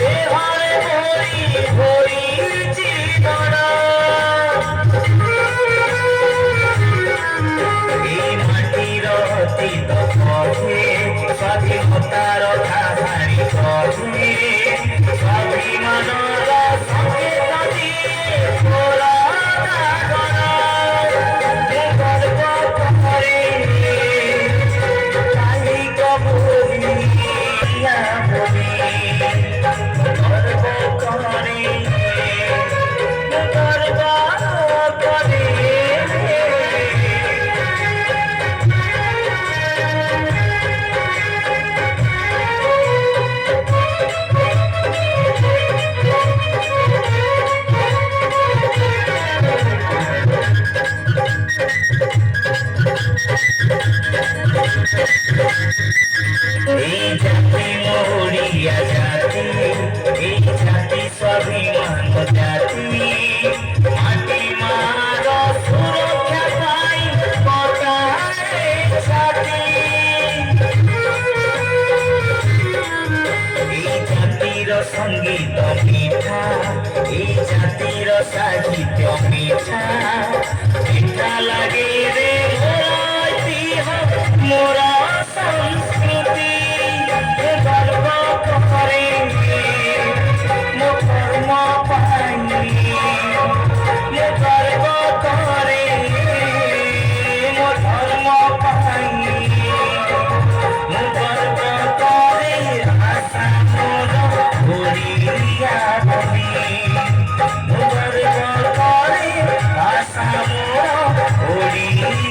দেহরে ভরি ভরিছি ধন এই মাটির অতীত পথে স্বাধীনতার কাহানি কহে স্বাভিমানর সংকেত দিয়ে তোরা গর্ব করে কালি কবরিয়া বলে গর্ব করে গর্ব করে এই জাতি মরিয়া জাতি এই জাতি স্বাভিমান জাতি মাটি মার সুরক্ষা পাই পতারে ছাতি এই জাতির সঙ্গীত মিঠা এই জাতির সাহিত্য মিঠা মিঠা লাগে রে মোরা সংস্কৃতি গর্ব করে মো কর্ম পাই মো গর্ব করে মো ধর্ম পাই মো গর্ব করে আশা মোর ভরিয়া বলি মো গর্ব করে আশা মোর ভরিয়া